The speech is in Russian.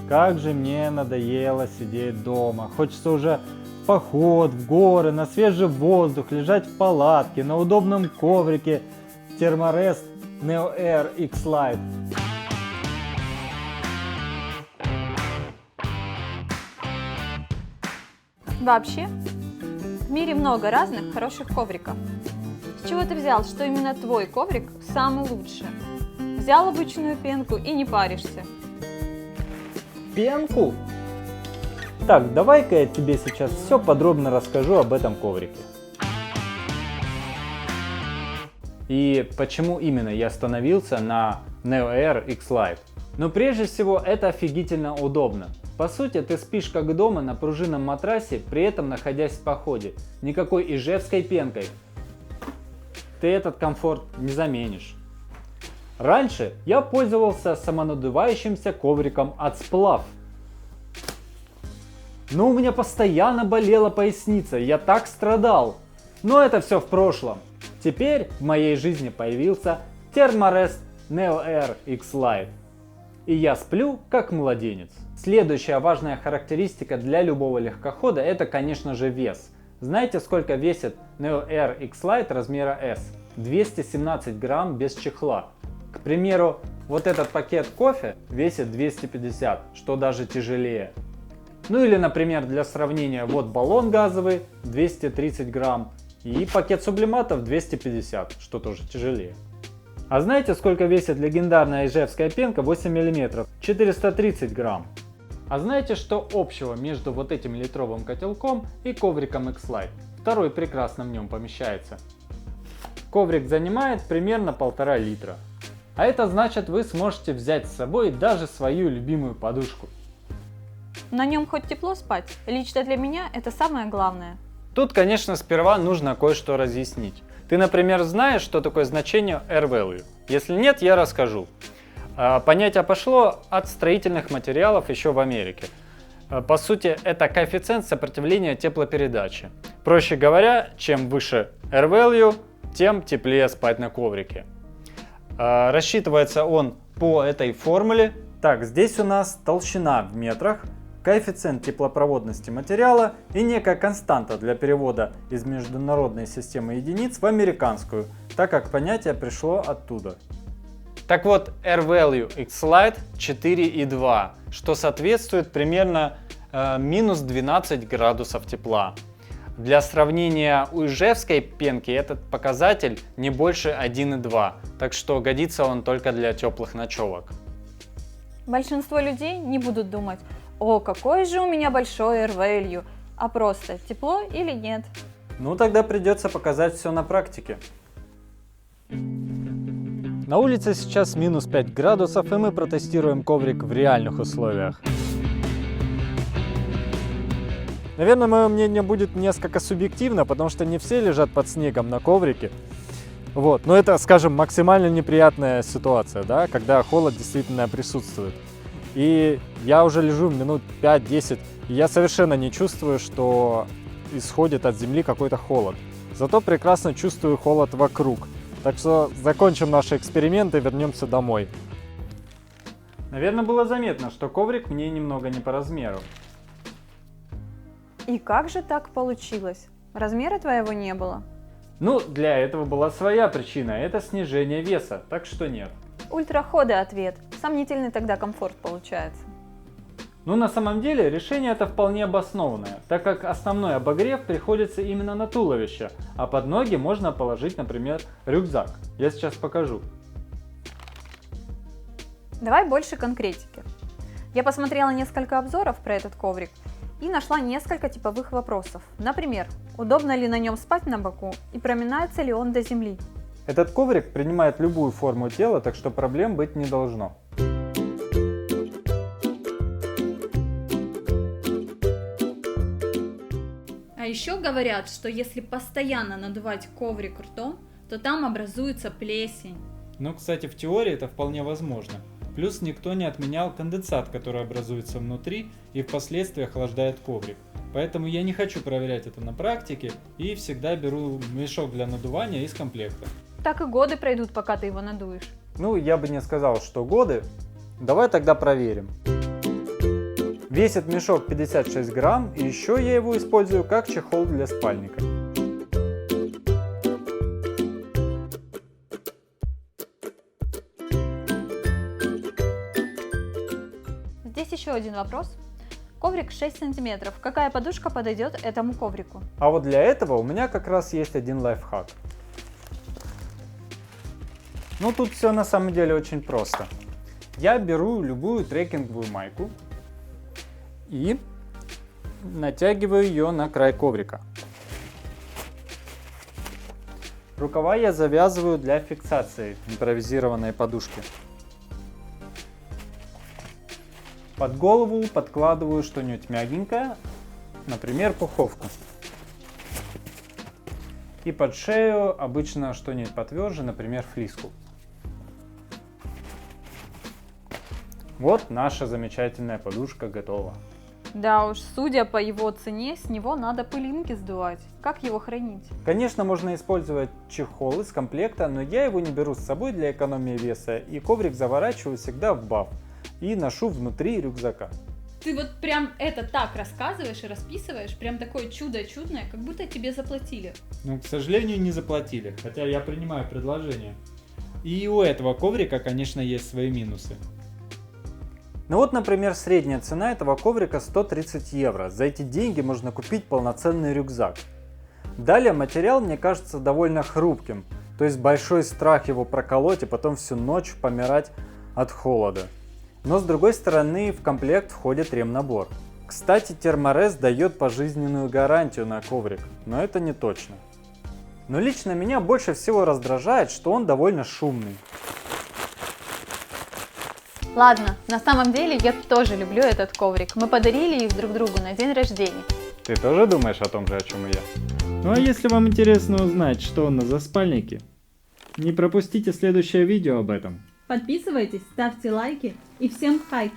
Как же мне надоело сидеть дома. Хочется уже в поход, в горы, на свежий воздух, лежать в палатке, на удобном коврике Thermarest Neo Air X-Lite. Вообще, в мире много разных хороших ковриков. С чего ты взял, что именно твой коврик самый лучший? Взял обычную пенку и не паришься. Пенку? Так, давай-ка я тебе сейчас все подробно расскажу об этом коврике. И почему именно я остановился на Neo Air X-Lite. Но прежде всего это офигительно удобно. По сути, ты спишь как дома на пружинном матрасе, при этом находясь в походе. Никакой ижевской пенкой ты этот комфорт не заменишь. Раньше я пользовался самонадувающимся ковриком от Splav. Но у меня постоянно болела поясница, я так страдал. Но это все в прошлом. Теперь в моей жизни появился Thermarest Neo Air X-Lite. И я сплю как младенец. Следующая важная характеристика для любого легкохода — это, конечно же, вес. Знаете, сколько весит Neo Air X-Lite размера S? 217 грамм без чехла. К примеру, вот этот пакет кофе весит 250, что даже тяжелее. Ну или, например, для сравнения, вот баллон газовый 230 грамм и пакет сублиматов 250, что тоже тяжелее. А знаете, сколько весит легендарная ижевская пенка 8 мм? 430 грамм. А знаете, что общего между вот этим литровым котелком и ковриком X-Lite? Второй прекрасно в нем помещается. Коврик занимает примерно 1,5 литра. А это значит, вы сможете взять с собой даже свою любимую подушку. На нем хоть тепло спать, лично для меня это самое главное. Тут, конечно, сперва нужно кое-что разъяснить. Ты, например, знаешь, что такое значение R-value? Если нет, я расскажу. Понятие пошло от строительных материалов еще в Америке. По сути, это коэффициент сопротивления теплопередачи. Проще говоря, чем выше R-value, тем теплее спать на коврике. Рассчитывается он по этой формуле. Так, здесь у нас толщина в метрах, коэффициент теплопроводности материала и некая константа для перевода из международной системы единиц в американскую, так как понятие пришло оттуда. Так вот, R-value X-Lite 4,2, что соответствует примерно минус 12 градусов тепла. Для сравнения, у ижевской пенки этот показатель не больше 1,2, так что годится он только для теплых ночевок. Большинство людей не будут думать: «О, какой же у меня большой R-value», а просто тепло или нет. Ну тогда придется показать все на практике. На улице сейчас минус 5 градусов, и мы протестируем коврик в реальных условиях. Наверное, мое мнение будет несколько субъективно, потому что не все лежат под снегом на коврике. Вот. Но это, скажем, максимально неприятная ситуация, да, когда холод действительно присутствует. И я уже лежу минут 5-10, и я совершенно не чувствую, что исходит от земли какой-то холод. Зато прекрасно чувствую холод вокруг. Так что закончим наши эксперименты и вернемся домой. Наверное, было заметно, что коврик мне немного не по размеру. И как же так получилось? Размера твоего не было? Ну, для этого была своя причина, это снижение веса, так что нет. Ультраходы ответ. Сомнительный тогда комфорт получается. Но на самом деле решение это вполне обоснованное, так как основной обогрев приходится именно на туловище, а под ноги можно положить, например, рюкзак. Я сейчас покажу. Давай больше конкретики. Я посмотрела несколько обзоров про этот коврик и нашла несколько типовых вопросов. Например, удобно ли на нем спать на боку и проминается ли он до земли? Этот коврик принимает любую форму тела, так что проблем быть не должно. А еще говорят, что если постоянно надувать коврик ртом, то там образуется плесень. Ну, кстати, в теории это вполне возможно. Плюс никто не отменял конденсат, который образуется внутри и впоследствии охлаждает коврик. Поэтому я не хочу проверять это на практике и всегда беру мешок для надувания из комплекта. Так и годы пройдут, пока ты его надуешь. Ну, я бы не сказал, что годы. Давай тогда проверим. Весит мешок 56 грамм, и еще я его использую как чехол для спальника. Здесь еще один вопрос. Коврик 6 сантиметров. Какая подушка подойдет этому коврику? А вот для этого у меня как раз есть один лайфхак. Ну тут все на самом деле очень просто. Я беру любую трекинговую майку и натягиваю ее на край коврика. Рукава я завязываю для фиксации импровизированной подушки. Под голову подкладываю что-нибудь мягенькое, например, пуховку. И под шею обычно что-нибудь потверже, например, флиску. Вот наша замечательная подушка готова. Да уж, судя по его цене, с него надо пылинки сдувать. Как его хранить? Конечно, можно использовать чехол из комплекта, но я его не беру с собой для экономии веса, и коврик заворачиваю всегда в баф и ношу внутри рюкзака. Ты вот прям это так рассказываешь и расписываешь, прям такое чудо чудное, как будто тебе заплатили. Ну, к сожалению, не заплатили, хотя я принимаю предложение. И у этого коврика, конечно, есть свои минусы. Ну вот, например, средняя цена этого коврика 130 евро. За эти деньги можно купить полноценный рюкзак. Далее материал мне кажется довольно хрупким, то есть большой страх его проколоть и потом всю ночь помирать от холода. Но с другой стороны в комплект входит ремнабор. Кстати, Thermarest дает пожизненную гарантию на коврик, но это не точно. Но лично меня больше всего раздражает, что он довольно шумный. Ладно, на самом деле я тоже люблю этот коврик. Мы подарили их друг другу на день рождения. Ты тоже думаешь о том же, о чем и я? Ну а если вам интересно узнать, что у нас за спальники, не пропустите следующее видео об этом. Подписывайтесь, ставьте лайки и всем хайп!